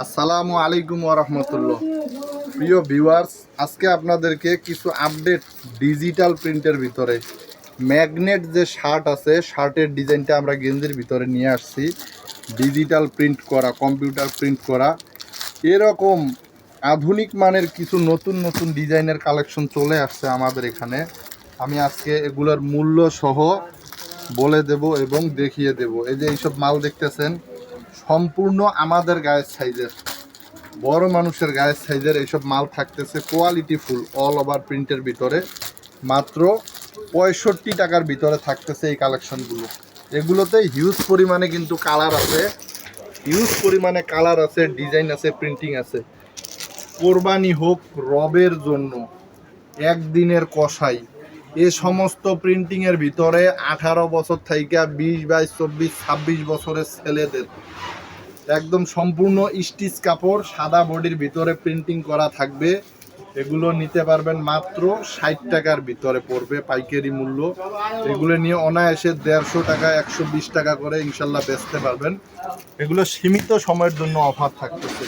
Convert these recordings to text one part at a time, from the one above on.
আসসালামু আলাইকুম ওয়া রাহমাতুল্লাহ। প্রিয় ভিউয়ার্স, আজকে আপনাদেরকে কিছু আপডেট ডিজিটাল প্রিন্টের ভিতরে ম্যাগনেট যে শার্ট আছে, শার্টের ডিজাইনটা আমরা গেঞ্জির ভিতরে নিয়ে আসছি। ডিজিটাল প্রিন্ট করা, কম্পিউটার প্রিন্ট করা, এরকম আধুনিক মানের কিছু নতুন নতুন ডিজাইনের কালেকশন চলে আসছে আমাদের এখানে। আমি আজকে এগুলোর মূল্য সহ বলে দেব এবং দেখিয়ে দেব। এই যে এইসব মাল দেখতেছেন, সম্পূর্ণ আমাদের গায়ের সাইজের, বড় মানুষের গায়ের সাইজের এইসব মাল থাকতেছে কোয়ালিটি ফুল অল ওভার প্রিন্টের ভিতরে। মাত্র 65 টাকার ভিতরে থাকতেছে এই কালেকশনগুলো। এগুলোতে হিউজ পরিমাণে কিন্তু কালার আছে, হিউজ পরিমাণে কালার আছে, ডিজাইন আছে, প্রিন্টিং আছে। কোরবানি হোক, রবের জন্য, একদিনের কষাই, এ সমস্ত প্রিন্টিংয়ের ভিতরে 18 বছর থেকে 20, 22, 24, 26 বছরের ছেলেদের একদম সম্পূর্ণ স্টিচ কাপড়, সাদা বডির ভিতরে প্রিন্টিং করা থাকবে। এগুলো নিতে পারবেন মাত্র 60 টাকার ভিতরে পড়বে পাইকারি মূল্য। এগুলো নিয়ে অনায়াসে 150 টাকা, 120 টাকা করে ইনশাল্লাহ বেচতে পারবেন। এগুলো সীমিত সময়ের জন্য অফার থাকতেছে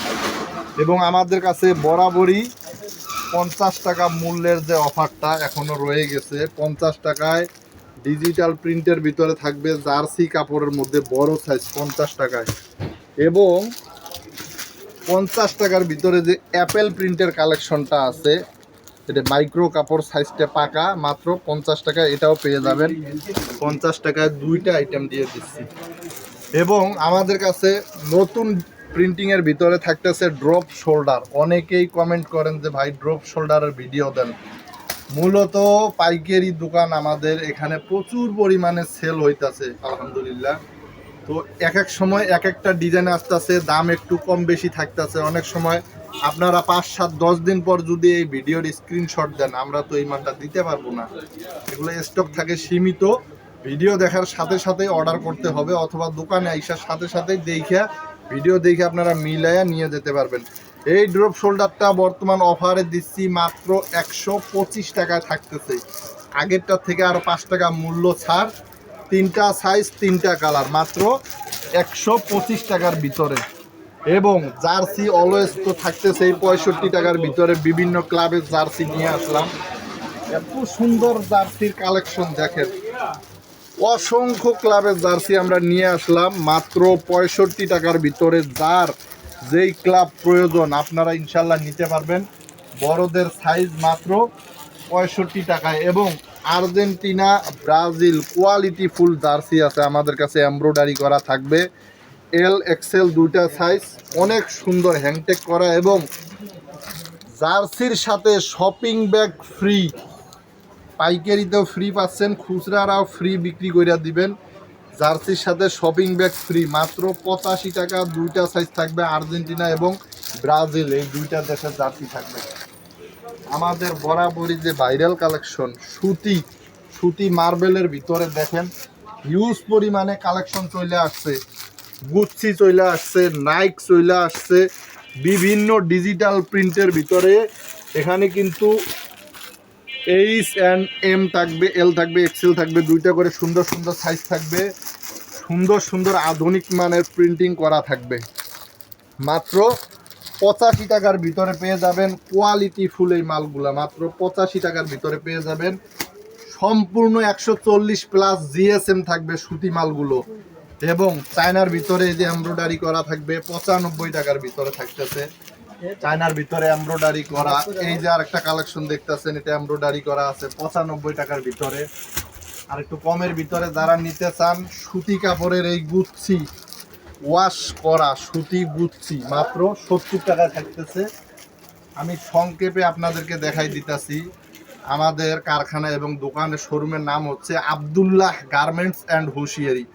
এবং আমাদের কাছে বরাবরই 50 টাকা মূল্যের যে অফারটা এখনও রয়ে গেছে। 50 টাকায় ডিজিটাল প্রিন্টের ভিতরে থাকবে জার্সি কাপড়ের মধ্যে বড় সাইজ 50 টাকায়, এবং 50 টাকার ভিতরে যে অ্যাপেল প্রিন্টের কালেকশনটা আছে, এটা মাইক্রো কাপড়, সাইজটা পাকা, মাত্র 50 টাকা এটাও পেয়ে যাবেন। 50 টাকায় দুইটা আইটেম দিয়ে দিচ্ছি। এবং আমাদের কাছে নতুন প্রিন্টিংয়ের ভিতরে থাকতেছে ড্রপ শোল্ডার। অনেকেই কমেন্ট করেন যে ভাই ড্রপ শোল্ডারের ভিডিও দেন। মূলত পাইকারি দোকান আমাদের এখানে প্রচুর পরিমাণে সেল হইতাছে আলহামদুলিল্লাহ। তো এক এক সময় এক একটা ডিজাইন আসতেছে, দাম একটু কম বেশি থাকতেছে। অনেক সময় আপনারা 5, 7, 10 দিন পর যদি এই ভিডিওর স্ক্রিনশট দেন, আমরা তো এই মানটা দিতে পারবো না। এগুলো স্টক থাকে সীমিত। ভিডিও দেখার সাথে সাথে অর্ডার করতে হবে, অথবা দোকানে আইসার সাথে সাথে দেখে, ভিডিও দেখে আপনারা মিলাইয়া নিয়ে যেতে পারবেন। এই ড্রপ শোল্ডারটা বর্তমান অফারে দিচ্ছি মাত্র 125 টাকায় থাকতেছে। আগেরটার থেকে আরও 5 টাকা মূল্য ছাড়। 3টা সাইজ, 3টা কালার, মাত্র 125 টাকার ভিতরে। এবং জার্সি অলওয়েজ তো থাকতেছে এই 65 টাকার ভিতরে। বিভিন্ন ক্লাবের জার্সি নিয়ে আসলাম। এত সুন্দর জার্সির কালেকশন দেখেন, অসংখ্য ক্লাবের জার্সি আমরা নিয়ে আসলাম মাত্র 65 টাকার ভিতরে। যার যেই ক্লাব প্রয়োজন আপনারা ইনশাল্লাহ নিতে পারবেন। বড়দের সাইজ মাত্র 65 টাকায়। এবং Argentina, Brazil quality full jersey আছে আমাদের কাছে, এমব্রয়ডারি করা থাকবে। এল, এক্সেল দুইটা সাইজ, অনেক সুন্দর হ্যাংটেক করা। এবং জার্সির সাথে শপিং ব্যাগ ফ্রি, পাইকারিতেও ফ্রি পাচ্ছেন, খুচরারাও ফ্রি বিক্রি করে দিবেন। জার্সির সাথে শপিং ব্যাগ ফ্রি, মাত্র 85 টাকা। দুইটা সাইজ থাকবে, আর্জেন্টিনা এবং ব্রাজিল, এই দুইটা দেশের জার্সি থাকবে। আমাদের বরাবরই যে ভাইরাল কালেকশন সুতি, সুতি মার্বেলের ভিতরে দেখেন হিউজ পরিমাণে কালেকশন চলে আসছে। গুচ্ছি চলে আসছে, নাইক চলে আসছে, বিভিন্ন ডিজিটাল প্রিন্টের ভিতরে। এখানে কিন্তু H&M থাকবে, এল থাকবে, এক্সেল থাকবে, দুইটা করে সুন্দর সুন্দর সাইজ থাকবে। সুন্দর সুন্দর আধুনিক মানের প্রিন্টিং করা থাকবে। মাত্র 85 টাকার ভিতরে পেয়ে যাবেন কোয়ালিটি ফুল এই মালগুলা। মাত্র 85 টাকার ভিতরে পেয়ে যাবেন। সম্পূর্ণ 140+ জিএসএম থাকবে সুতি মালগুলো। এবং চায়নার ভিতরে যে এমব্রয়ডারি করা থাকবে 95 টাকার ভিতরে থাকতেছে। চায়নার ভিতরে এমব্রয়ডারি করা। এই যে আরেকটা কালেকশন দেখতেছেন, এটা এমব্রয়ডারি করা আছে 95 টাকার ভিতরে। আর একটু কমের ভিতরে যারা নিতে চান, সুতি কাপড়ের এই গুচ্ছি, ওয়াশ করা সুতি গুচ্ছি, মাত্র 70 টাকায় থাকতেছে। আমি সংক্ষেপে আপনাদেরকে দেখাই দিতেছি। আমাদের কারখানা এবং দোকানের শোরুমের নাম হচ্ছে আব্দুল্লাহ গার্মেন্টস অ্যান্ড হুঁশিয়ারি।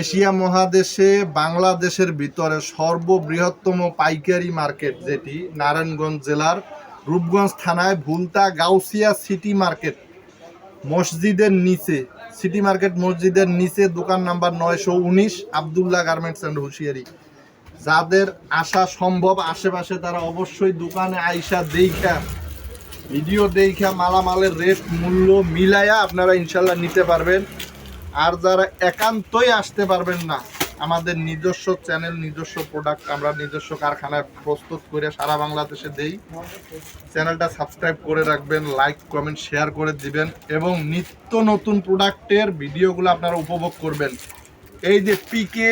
এশিয়া মহাদেশে বাংলাদেশের ভিতরে সর্ববৃহত্তম পাইকারি মার্কেট, যেটি নারায়ণগঞ্জ জেলার রূপগঞ্জ থানায় ভুলতা গাউসিয়া সিটি মার্কেট মসজিদের নিচে, সিটি মার্কেট মসজিদের নিচে, দোকান নাম্বার 919, আব্দুল্লাহ গার্মেন্টস অ্যান্ড হুঁশিয়ারি। যাদের আসা সম্ভব আশেপাশে, তারা অবশ্যই দোকানে আইসা দেখা, ভিডিও দেখা মালামালের রেট মূল্য মিলাইয়া আপনারা ইনশাল্লাহ নিতে পারবেন। আর যারা একান্তই আসতে পারবেন না, আমাদের নিজস্ব চ্যানেল, নিজস্ব প্রোডাক্ট আমরা নিজস্ব কারখানায় প্রস্তুত করে সারা বাংলাদেশে দেই। চ্যানেলটা সাবস্ক্রাইব করে রাখবেন, লাইক কমেন্ট শেয়ার করে দিবেন এবং নিত্য নতুন প্রোডাক্টের ভিডিওগুলো আপনারা উপভোগ করবেন। এই যে পিকে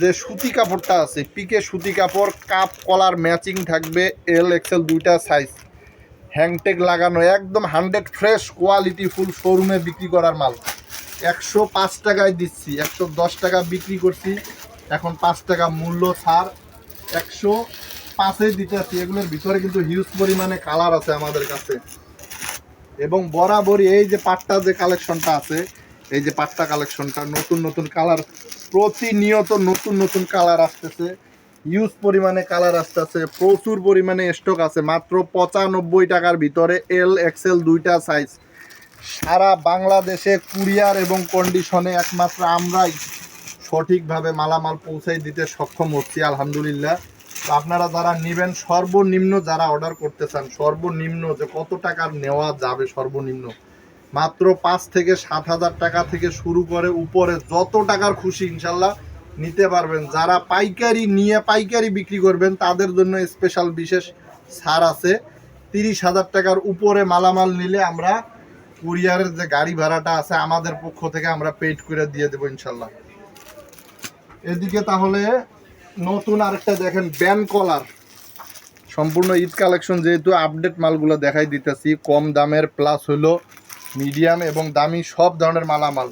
যে সুতি কাপড়টা আছে, পিকে সুতি কাপড়, কাপ কলার ম্যাচিং থাকবে, এল এক্সেল দুইটা সাইজ, হ্যাংটেক লাগানো, একদম 100 ফ্রেশ কোয়ালিটি ফুল শোরুমে বিক্রি করার মাল। 105 টাকায় দিচ্ছি, 110 টাকা বিক্রি করছি, এখন 5 টাকা মূল্য ছাড়, 105-এ দিতেছি। এগুলোর ভিতরে কিন্তু হিউজ পরিমাণে কালার আছে আমাদের কাছে এবং বরাবরই এই যে পাট্টা যে কালেকশনটা আছে, এই যে পাট্টা কালেকশনটা নতুন নতুন কালার, প্রতিনিয়ত নতুন নতুন কালার আসতেছে, হিউজ পরিমাণে কালার আসতেছে, প্রচুর পরিমাণে স্টক আছে। মাত্র 95 টাকার ভিতরে এল এক্সেল দুইটা সাইজ, সারা বাংলাদেশে কুরিয়ার এবং কন্ডিশনে একমাত্র আমরাই সঠিকভাবে মালামাল পৌঁছাই দিতে সক্ষম হচ্ছি আলহামদুলিল্লাহ। তো আপনারা যারা নেবেন, সর্বনিম্ন যারা অর্ডার করতে চান, সর্বনিম্ন যে কত টাকার নেওয়া যাবে, সর্বনিম্ন মাত্র 5 থেকে 7 হাজার টাকা থেকে শুরু করে উপরে যত টাকার খুশি ইনশাল্লাহ নিতে পারবেন। যারা পাইকারি নিয়ে পাইকারি বিক্রি করবেন তাদের জন্য স্পেশাল বিশেষ ছাড় আছে। 30,000 টাকার উপরে মালামাল নিলে আমরা কুরিয়ারের যে গাড়ি ভাড়াটা আছে আমাদের পক্ষ থেকে আমরা পেইড করে দিয়ে দেবো ইনশাল্লাহ। এদিকে তাহলে নতুন আরেকটা দেখেন, ব্যান্ড কলার, সম্পূর্ণ ঈদ কালেকশন, যেহেতু আপডেট মালগুলো দেখাই দিতেছি, কম দামের প্লাস হলো মিডিয়াম এবং দামি সব ধরনের মালামাল।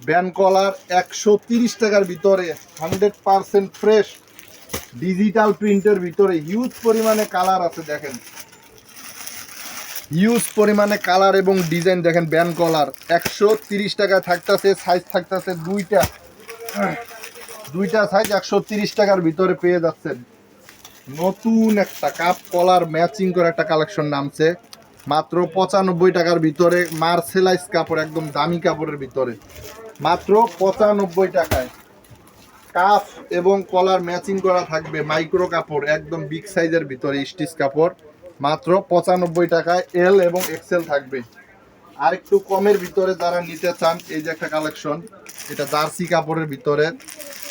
ব্যান্ড কলার 130 টাকার ভিতরে 100% ফ্রেশ ডিজিটাল প্রিন্টের ভিতরে হিউজ পরিমাণে কালার আছে, দেখেন হিউজ পরিমাণে কালার এবং ডিজাইন দেখেন। ব্যান্ড কলার 130 টাকায় থাকতেছে, সাইজ থাকতেছে দুইটা সাইজ, 130 টাকার ভিতরে পেয়ে যাচ্ছেন। নতুন একটা কাপ কলার ম্যাচিং করে একটা কালেকশন নামছে, মাত্র 95 টাকার ভিতরে, মার্সেলাইজ কাপড়, একদম দামি কাপড়ের ভিতরে, মাত্র 95 টাকায় কাপ এবং কলার ম্যাচিং করা থাকবে, মাইক্রো কাপড়, একদম বিগ সাইজের ভিতরে স্টিচ কাপড়, মাত্র 95 টাকায় এল এবং এক্সেল থাকবে। আর একটু কমের ভিতরে যারা নিতে চান, এই যে একটা কালেকশন, এটা জার্সি কাপড়ের ভিতরে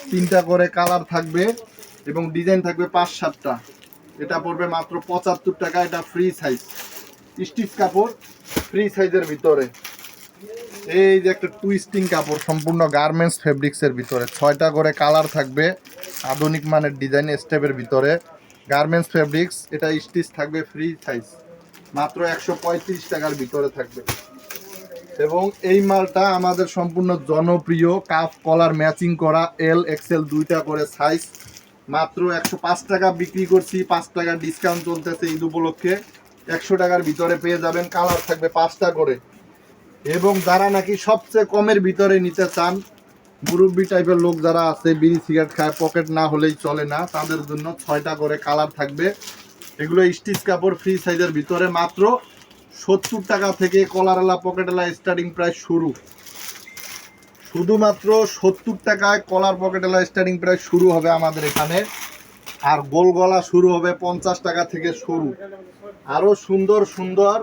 3টা করে কালার থাকবে এবং ডিজাইন থাকবে 5-7টা, এটা পড়বে মাত্র 75 টাকা। এটা ফ্রি সাইজ স্টিচ কাপড়, ফ্রি সাইজের ভিতরে। এই যে একটা টুইস্টিং কাপড়, সম্পূর্ণ গার্মেন্টস ফেব্রিক্সের ভিতরে, 6টা করে কালার থাকবে, আধুনিক মানের ডিজাইন স্টেপের ভিতরে, গার্মেন্টস ফেব্রিক্স, এটা স্টিচ থাকবে, ফ্রি সাইজ, মাত্র 135 টাকার ভিতরে থাকবে। এবং এই মালটা আমাদের সম্পূর্ণ জনপ্রিয় কাফ কলার ম্যাচিং করা, এল এক্সেল দুইটা করে সাইজ, মাত্র 105 টাকা বিক্রি করছি, 5 টাকা ডিসকাউন্ট চলতেছে ঈদ উপলক্ষে, 100 টাকার ভিতরে পেয়ে যাবেন। কালার থাকবে 5টা করে। এবং যারা নাকি সবচেয়ে কমের ভিতরে নিতে চান, মুরব্বি টাইপের লোক যারা আছে, বিড়ি সিগারেট খায়, পকেট না হলেই চলে না, তাদের জন্য 6টা করে কালার থাকবে। এগুলো স্টিচ কাপড়, ফ্রি সাইজের ভিতরে, মাত্র 70 টাকা থেকে কলারওয়ালা পকেটওয়ালা স্টার্টিং প্রাইস শুরু, শুধুমাত্র 70 টাকায় কলার পকেটওয়ালা স্টার্টিং প্রাইস শুরু হবে আমাদের এখানে। আর গোল গলা শুরু হবে 50 টাকা থেকে শুরু। আরও সুন্দর সুন্দর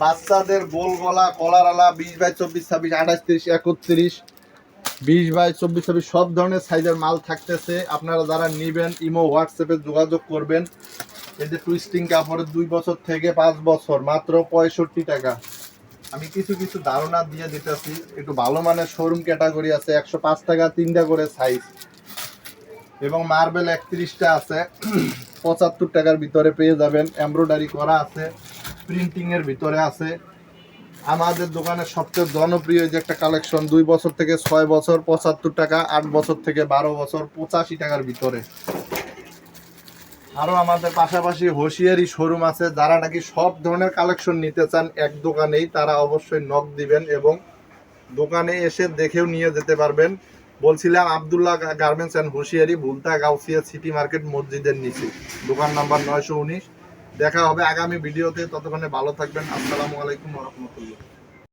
বাচ্চাদের গোল গলা কলারওয়ালা 20/24, 26, 28, 30, 31, 20/24, 26 সব ধরনের সাইজের মাল থাকতেছে। আপনারা যারা নেবেন ইমো হোয়াটসঅ্যাপে যোগাযোগ করবেন। এই যে টুইস্টিং কাপড়ের 2 বছর থেকে 5 বছর, মাত্র 65 টাকা। আমি কিছু কিছু ধারণা দিয়ে দিতেছি, একটু ভালো মানের শোরুম ক্যাটাগরি আছে, 105 টাকা 3টা করে সাইজ। এবং মার্বেল 31টা আছে, 75 টাকার ভিতরে পেয়ে যাবেন, এমব্রয়ডারি করা আছে, প্রিন্টিংয়ের ভিতরে আছে। আমাদের দোকানের সবচেয়ে জনপ্রিয় যে একটা কালেকশন, 2 বছর থেকে 6 বছর 75 টাকা, 8 বছর থেকে 12 বছর 85 টাকার ভিতরে। আরও আমাদের পাশাপাশি হোশিয়ারি শোরুম আছে, যারা নাকি সব ধরনের কালেকশন নিতে চান এক দোকানেই, তারা অবশ্যই নক দিবেন এবং দোকানে এসে দেখেও নিয়ে যেতে পারবেন। বলছিলাম Abdullah garments and hosiery, Bhulta Gausia city market মসজিদের নিচে, দোকান নাম্বার 919। দেখা হবে আগামী ভিডিওতে, ততক্ষণে ভালো থাকবেন। আসসালামু আলাইকুম ওয়া রাহমাতুল্লাহ।